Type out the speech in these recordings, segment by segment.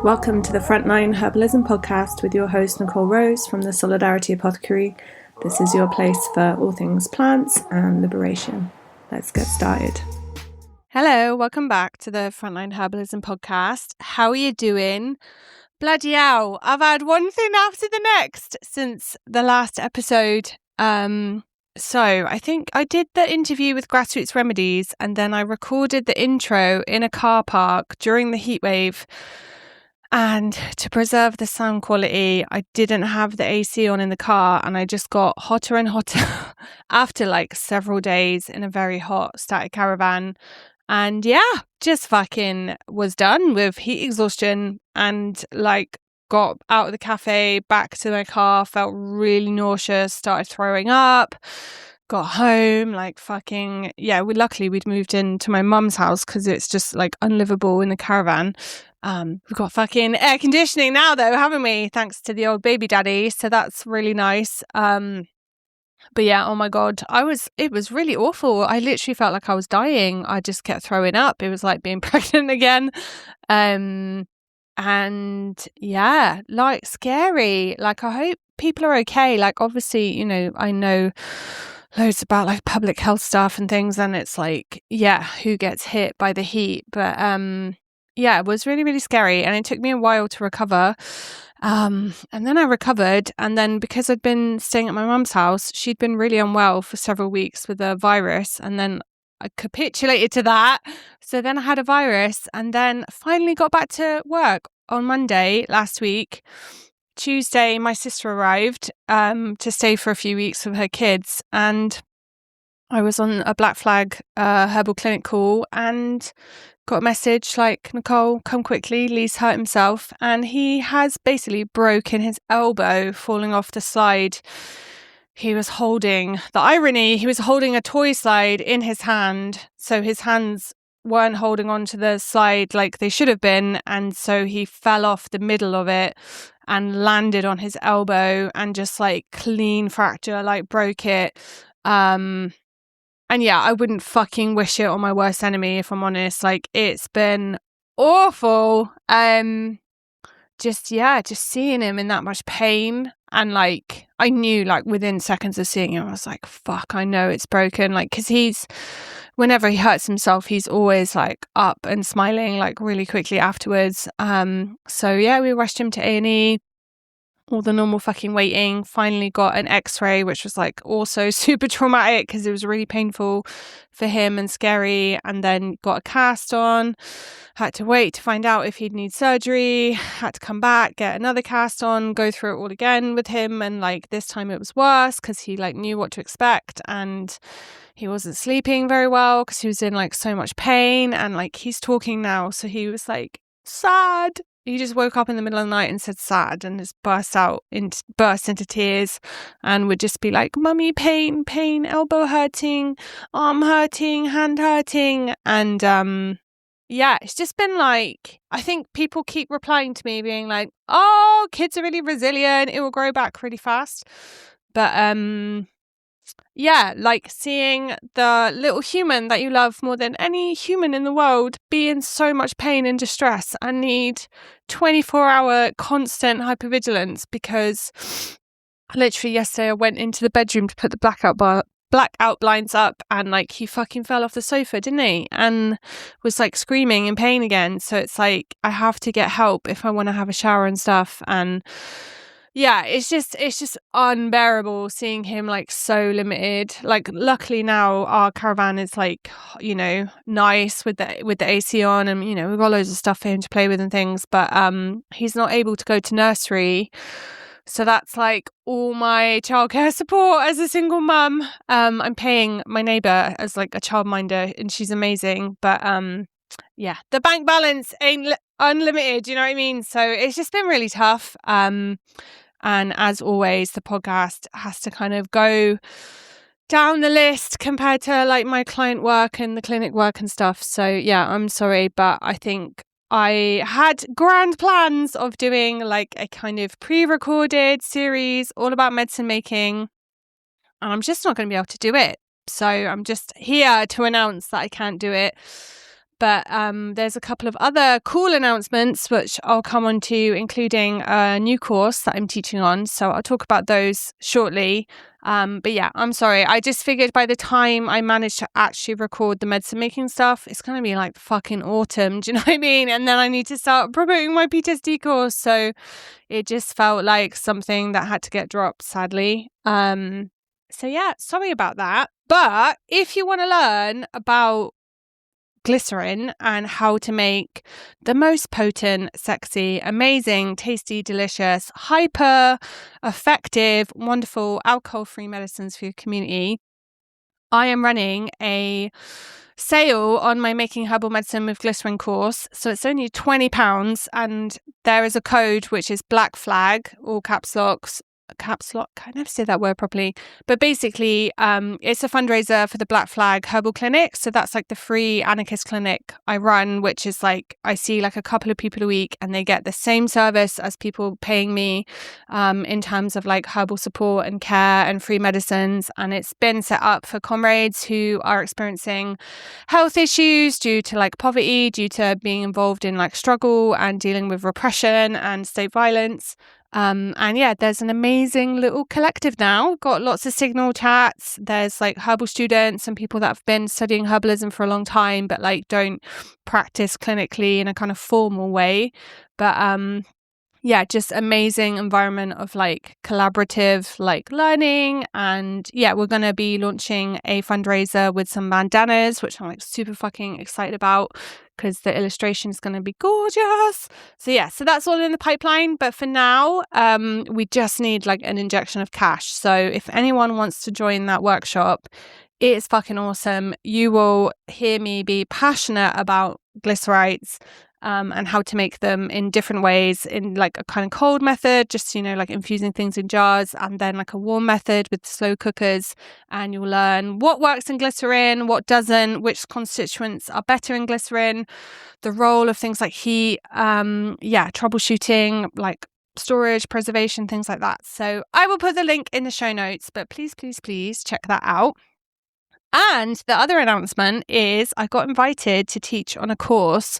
Welcome to the Frontline Herbalism podcast with your host Nicole Rose from the Solidarity Apothecary. This is your place for all things plants and liberation. Let's get started. Hello, welcome back to the Frontline Herbalism podcast. How are you doing? Bloody hell, I've had one thing after the next since the last episode. So I think I did the interview with Grassroots Remedies and then I recorded the intro in a car park during the heatwave. And to preserve the sound quality, I didn't have the AC on in the car and I just got hotter and hotter after like several days in a very hot static caravan. And yeah, just fucking was done with heat exhaustion and like got out of the cafe, back to my car, felt really nauseous, started throwing up, got home, like fucking, yeah, luckily we'd moved into my mum's house because it's just like unlivable in the caravan. We've got fucking air conditioning now though, haven't we? Thanks to the old baby daddy. So that's really nice. But yeah, oh my God, it was really awful. I literally felt like I was dying. I just kept throwing up. It was like being pregnant again. And yeah, like scary. Like I hope people are okay. Like obviously, you know, I know loads about like public health stuff and things. And it's like, yeah, who gets hit by the heat? But yeah, it was really, really scary. And it took me a while to recover. And then I recovered. And then because I'd been staying at my mum's house, she'd been really unwell for several weeks with a virus. And then I capitulated to that. So then I had a virus and then finally got back to work on Monday last week. Tuesday, my sister arrived to stay for a few weeks with her kids. And I was on a Black Flag Herbal clinic call and got a message like, Nicole, come quickly, Lee's hurt himself. And he has basically broken his elbow falling off the slide. He was holding a toy slide in his hand. So his hands weren't holding onto the slide like they should have been. And so he fell off the middle of it and landed on his elbow and just like clean fracture, like broke it. And yeah, I wouldn't fucking wish it on my worst enemy, if I'm honest. Like, it's been awful. Just seeing him in that much pain. And like, I knew like within seconds of seeing him, I was like, fuck, I know it's broken. Like, because whenever he hurts himself, he's always like up and smiling like really quickly afterwards. So yeah, we rushed him to A&E. All the normal fucking waiting, finally got an x-ray, which was like also super traumatic because it was really painful for him and scary, and then got a cast on, had to wait to find out if he'd need surgery, had to come back, get another cast on, go through it all again with him, and like this time it was worse because he like knew what to expect and he wasn't sleeping very well because he was in like so much pain, and like he's talking now, so he was like sad. He just woke up in the middle of the night and said sad and just burst into tears and would just be like, mummy, pain, elbow hurting, arm hurting, hand hurting. And yeah, it's just been like, I think people keep replying to me being like, oh, kids are really resilient. It will grow back really fast. But yeah, like seeing the little human that you love more than any human in the world be in so much pain and distress and need 24-hour constant hypervigilance, because literally yesterday I went into the bedroom to put the blackout blinds up and like he fucking fell off the sofa, didn't he? And was like screaming in pain again. So it's like I have to get help if I want to have a shower and stuff. And yeah, it's just unbearable seeing him like so limited. Like luckily now our caravan is like, you know, nice with the AC on, and you know, we've got loads of stuff for him to play with and things, but he's not able to go to nursery. So that's like all my childcare support as a single mum. I'm paying my neighbour as like a childminder and she's amazing, but yeah, the bank balance ain't unlimited, you know what I mean? So it's just been really tough. And as always, the podcast has to kind of go down the list compared to like my client work and the clinic work and stuff. So yeah, I'm sorry, but I think I had grand plans of doing like a kind of pre-recorded series all about medicine making, and I'm just not going to be able to do it. So I'm just here to announce that I can't do it. But there's a couple of other cool announcements which I'll come on to, including a new course that I'm teaching on. So I'll talk about those shortly. But yeah, I'm sorry. I just figured by the time I manage to actually record the medicine making stuff, it's going to be like fucking autumn. Do you know what I mean? And then I need to start promoting my PTSD course. So it just felt like something that had to get dropped, sadly. So yeah, sorry about that. But if you want to learn about glycerin and how to make the most potent, sexy, amazing, tasty, delicious, hyper effective, wonderful alcohol-free medicines for your community, I am running a sale on my Making Herbal Medicine with Glycerin course. So it's only £20 and there is a code which is Black Flag, all caps lock, I never say that word properly, but basically it's a fundraiser for the Black Flag Herbal Clinic. So that's like the free anarchist clinic I run, which is like I see like a couple of people a week and they get the same service as people paying me in terms of like herbal support and care and free medicines. And it's been set up for comrades who are experiencing health issues due to like poverty, due to being involved in like struggle and dealing with repression and state violence. And yeah, there's an amazing little collective now. Got lots of signal chats. There's like herbal students and people that have been studying herbalism for a long time, but like don't practice clinically in a kind of formal way. But yeah, just amazing environment of like collaborative like learning. And yeah, we're going to be launching a fundraiser with some bandanas, which I'm like super fucking excited about because the illustration is going to be gorgeous. So yeah, so that's all in the pipeline. But for now, we just need like an injection of cash. So if anyone wants to join that workshop, it's fucking awesome. You will hear me be passionate about glycerites and how to make them in different ways, in like a kind of cold method, just, you know, like infusing things in jars, and then like a warm method with slow cookers. And you'll learn what works in glycerin, what doesn't, which constituents are better in glycerin, the role of things like heat, troubleshooting, like storage, preservation, things like that. So I will put the link in the show notes, but please check that out. And the other announcement is I got invited to teach on a course,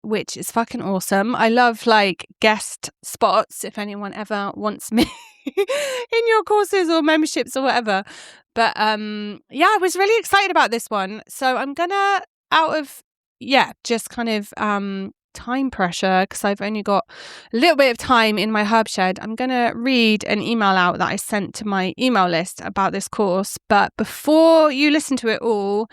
which is fucking awesome. I love like guest spots if anyone ever wants me in your courses or memberships or whatever. But yeah, I was really excited about this one. So I'm gonna, out of just kind of time pressure, because I've only got a little bit of time in my herb shed, I'm going to read an email out that I sent to my email list about this course. But before you listen to it all,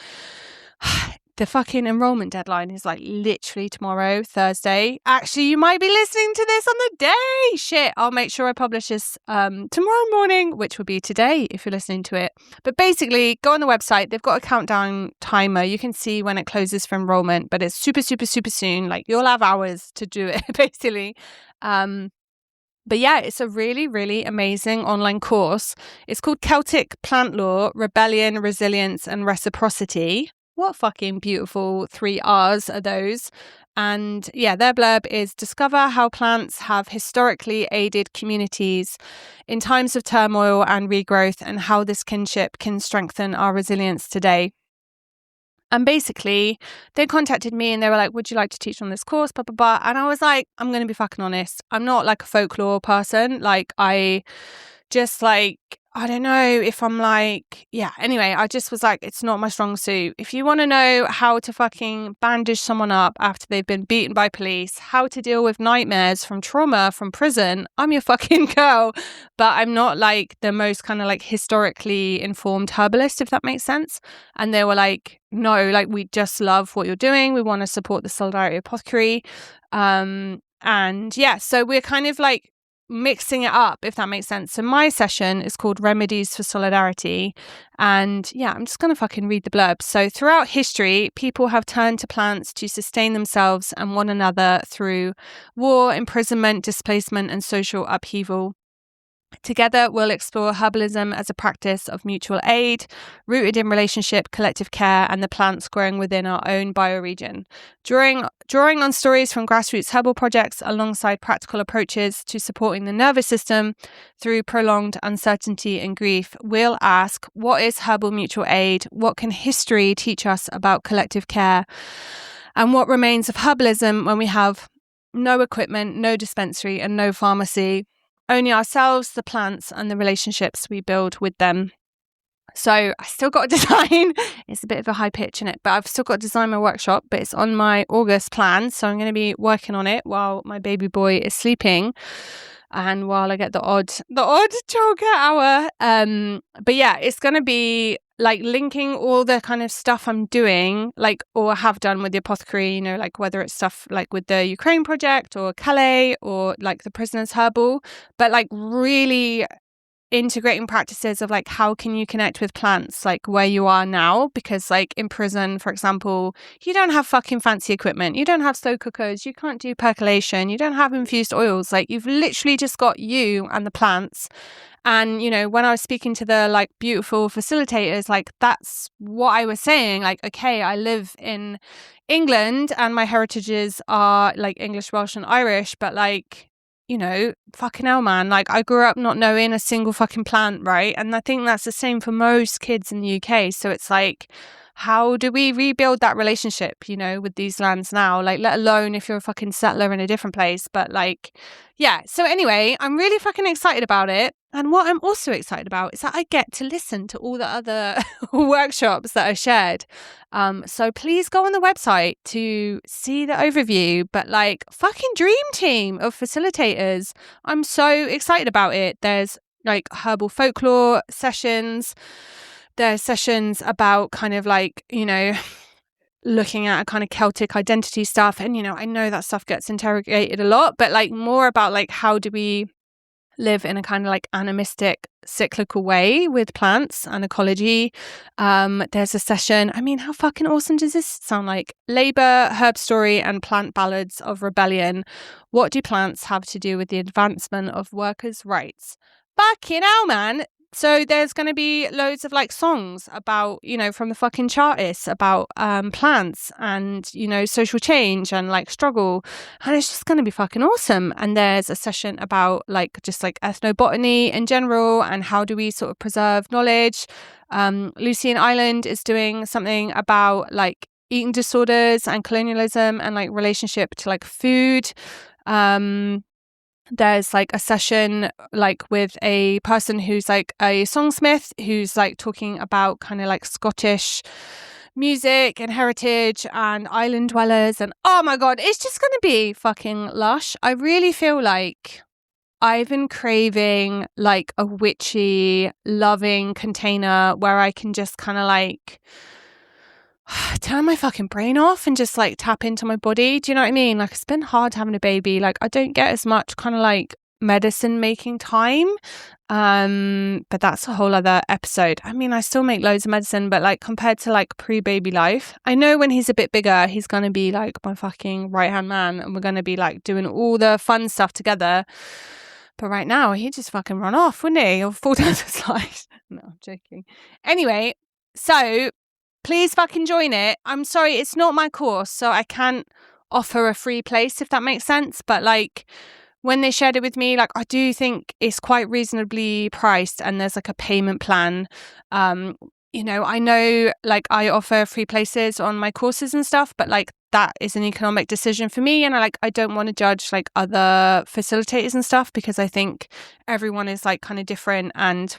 the fucking enrollment deadline is like literally tomorrow, Thursday. Actually, you might be listening to this on the day. Shit, I'll make sure I publish this tomorrow morning, which will be today if you're listening to it. But basically, go on the website. They've got a countdown timer. You can see when it closes for enrollment, but it's super, super, super soon. Like you'll have hours to do it, basically. But yeah, it's a really, really amazing online course. It's called Celtic Plant Law, Rebellion, Resilience, and Reciprocity. What fucking beautiful 3 R's are those? And yeah, their blurb is discover how plants have historically aided communities in times of turmoil and regrowth, and how this kinship can strengthen our resilience today. And basically, they contacted me and they were like, would you like to teach on this course? Blah, blah, blah. And I was like, I'm going to be fucking honest. I'm not like a folklore person. Like I just like, I don't know if I'm like, anyway, I just was like, it's not my strong suit. If you want to know how to fucking bandage someone up after they've been beaten by police, how to deal with nightmares from trauma from prison, I'm your fucking girl. But I'm not like the most kind of like historically informed herbalist, if that makes sense. And they were like, no, like we just love what you're doing. We want to support the Solidarity Apothecary. And yeah, so we're kind of like mixing it up, if that makes sense. So my session is called Remedies for Solidarity, and I'm just gonna fucking read the blurb. So throughout history, people have turned to plants to sustain themselves and one another through war, imprisonment, displacement, and social upheaval. Together, we'll explore herbalism as a practice of mutual aid, rooted in relationship, collective care, and the plants growing within our own bioregion. Drawing on stories from grassroots herbal projects alongside practical approaches to supporting the nervous system through prolonged uncertainty and grief, we'll ask, what is herbal mutual aid? What can history teach us about collective care? And what remains of herbalism when we have no equipment, no dispensary, and no pharmacy? Only ourselves, the plants, and the relationships we build with them. So I still got to design. It's a bit of a high pitch in it, but I've still got to design my workshop, but it's on my August plan. So I'm going to be working on it while my baby boy is sleeping and while I get the odd childcare hour. But yeah, it's going to be like linking all the kind of stuff I'm doing, like, or have done with the apothecary, you know, like whether it's stuff like with the Ukraine project or Calais or like the Prisoners Herbal, but like really integrating practices of like, how can you connect with plants like where you are now? Because like in prison, for example, you don't have fucking fancy equipment, you don't have slow cookers, you can't do percolation, you don't have infused oils, like you've literally just got you and the plants. And, you know, when I was speaking to the like beautiful facilitators, like that's what I was saying. Like, okay, I live in England and my heritages are like English, Welsh and Irish, but like, you know, fucking hell, man. Like I grew up not knowing a single fucking plant, right? And I think that's the same for most kids in the UK. So it's like, how do we rebuild that relationship, you know, with these lands now? Like, let alone if you're a fucking settler in a different place. But like, yeah. So anyway, I'm really fucking excited about it. And what I'm also excited about is that I get to listen to all the other workshops that are shared. So please go on the website to see the overview. But like, fucking dream team of facilitators. I'm so excited about it. There's like herbal folklore sessions. There's sessions about kind of like, you know, looking at a kind of Celtic identity stuff. And, you know, I know that stuff gets interrogated a lot, but like more about like, how do we live in a kind of like animistic, cyclical way with plants and ecology. There's a session. I mean, how fucking awesome does this sound? Like Labour, Herb Story and Plant Ballads of Rebellion. What do plants have to do with the advancement of workers' rights? Fucking hell, man. So there's going to be loads of like songs about, you know, from the fucking chartists about plants and, you know, social change and like struggle. And it's just going to be fucking awesome. And there's a session about like just like ethnobotany in general and how do we sort of preserve knowledge. Lucy in Ireland is doing something about like eating disorders and colonialism and like relationship to like food. There's like a session like with a person who's like a songsmith who's like talking about kind of like Scottish music and heritage and island dwellers. And oh my God, it's just going to be fucking lush. I really feel like I've been craving like a witchy, loving container where I can just kind of like turn my fucking brain off and just like tap into my body. Do you know what I mean? Like it's been hard having a baby. Like I don't get as much kind of like medicine making time. But that's a whole other episode. I mean, I still make loads of medicine, but like compared to like pre-baby life, I know when he's a bit bigger, he's going to be like my fucking right-hand man and we're going to be like doing all the fun stuff together. But right now, he'd just fucking run off, wouldn't he? Or fall down the slide. No, I'm joking. Anyway, so please fucking join it. I'm sorry, it's not my course, so I can't offer a free place, if that makes sense. But like when they shared it with me, like I do think it's quite reasonably priced and there's like a payment plan. You know, I know like I offer free places on my courses and stuff, but like that is an economic decision for me. And I don't want to judge like other facilitators and stuff because I think everyone is like kind of different and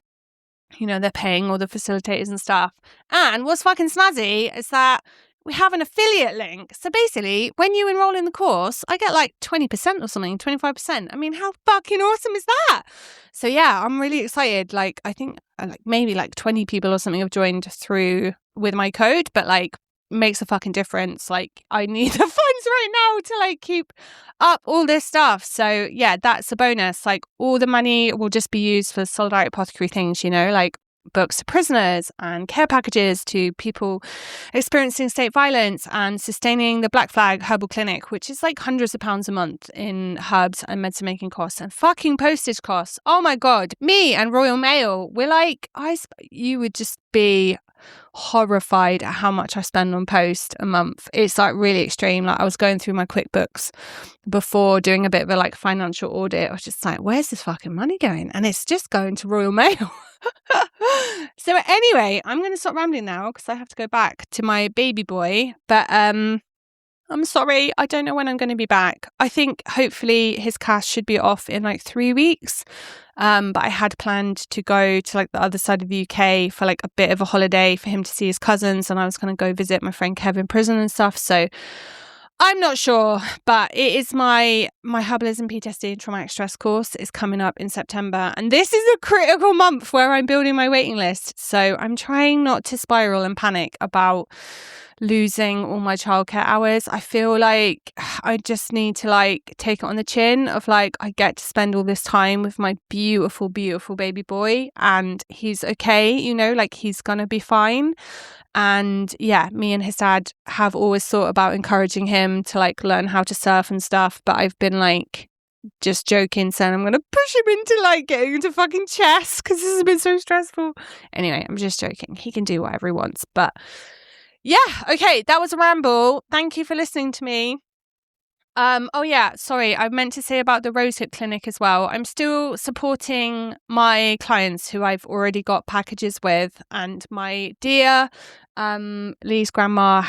you know, they're paying all the facilitators and stuff. And what's fucking snazzy is that we have an affiliate link. So basically, when you enroll in the course, I get like 20% or something, 25%. I mean, how fucking awesome is that? So yeah, I'm really excited. Like, I think like maybe like 20 people or something have joined through with my code, but like makes a fucking difference. Like I need the funds right now to like keep up all this stuff. So yeah, that's a bonus. Like all the money will just be used for Solidarity Apothecary things, you know, like books to prisoners and care packages to people experiencing state violence and sustaining the Black Flag Herbal Clinic, which is like hundreds of pounds a month in herbs and medicine making costs and fucking postage costs. Oh my God, me and Royal Mail, we're like, you would just be horrified at how much I spend on post a month. It's like really extreme. Like I was going through my QuickBooks before doing a bit of a like financial audit. I was just like, where's this fucking money going? And it's just going to Royal Mail. So anyway, I'm going to stop rambling now because I have to go back to my baby boy. But I'm sorry, I don't know when I'm going to be back. I think hopefully his cast should be off in like 3 weeks. But I had planned to go to like the other side of the UK for like a bit of a holiday for him to see his cousins, and I was going to go visit my friend Kev in prison and stuff. So I'm not sure, but it is my Herbalism PTSD and traumatic stress course is coming up in September, and this is a critical month where I'm building my waiting list. So I'm trying not to spiral and panic about losing all my childcare hours. I feel like I just need to like take it on the chin of like I get to spend all this time with my beautiful, beautiful baby boy, and he's okay, you know, like he's gonna be fine. And yeah, me and his dad have always thought about encouraging him to like learn how to surf and stuff, but I've been like just joking, saying I'm gonna push him into like getting into fucking chess because this has been so stressful. Anyway, I'm just joking. He can do whatever he wants. But yeah, okay, that was a ramble. Thank you for listening to me. Oh yeah, sorry, I meant to say about the Rosehip Clinic as well. I'm still supporting my clients who I've already got packages with, and my dear Lee's grandma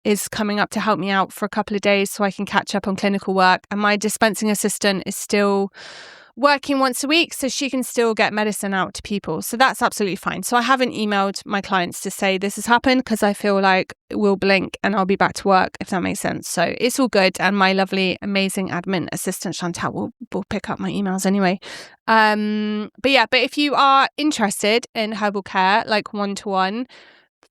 is coming up to help me out for a couple of days so I can catch up on clinical work, and my dispensing assistant is still working once a week so she can still get medicine out to people. So that's absolutely fine. So I haven't emailed my clients to say this has happened because I feel like we'll blink and I'll be back to work, if that makes sense. So it's all good. And my lovely, amazing admin assistant, Chantal, will pick up my emails anyway. But if you are interested in herbal care, like one-to-one,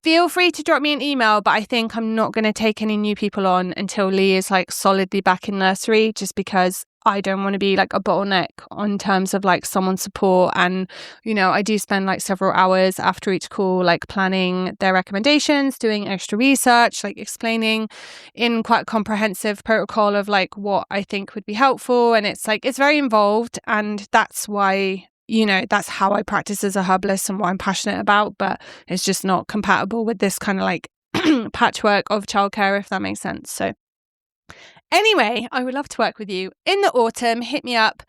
feel free to drop me an email, but I think I'm not going to take any new people on until Lee is like solidly back in nursery, just because I don't want to be like a bottleneck on terms of like someone's support. And, you know, I do spend like several hours after each call, like planning their recommendations, doing extra research, like explaining in quite a comprehensive protocol of like what I think would be helpful. And it's like, it's very involved. And that's why, you know, that's how I practice as a herbalist and what I'm passionate about, but it's just not compatible with this kind of like patchwork of childcare, if that makes sense. So anyway, I would love to work with you in the autumn. Hit me up.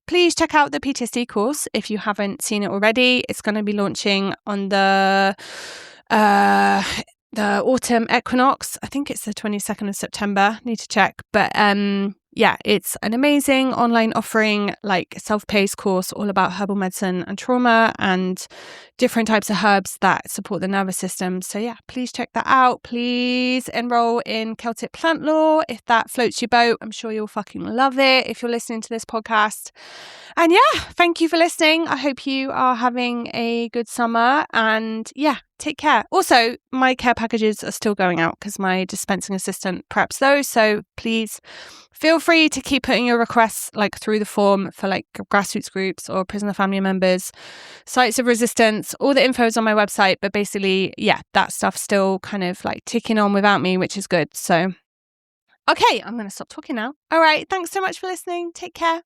Please check out the PTSD course if you haven't seen it already. It's going to be launching on the autumn equinox. I think it's the 22nd of September. Need to check. But yeah, it's an amazing online offering, like self-paced course all about herbal medicine and trauma and different types of herbs that support the nervous system. So yeah, please check that out. Please enroll in Celtic plant law if that floats your boat. I'm sure you'll fucking love it if you're listening to this podcast. And yeah, thank you for listening. I hope you are having a good summer, and yeah, take care. Also, my care packages are still going out because my dispensing assistant preps those. So please feel free to keep putting your requests like through the form for like grassroots groups or prisoner family members, sites of resistance. All the info is on my website, but basically, yeah, that stuff's still kind of like ticking on without me, which is good. So, okay, I'm going to stop talking now. All right. Thanks so much for listening. Take care.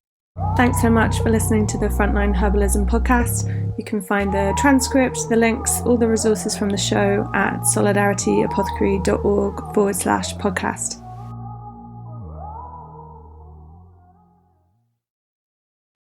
Thanks so much for listening to the Frontline Herbalism podcast. You can find the transcript, the links, all the resources from the show at solidarityapothecary.org/podcast.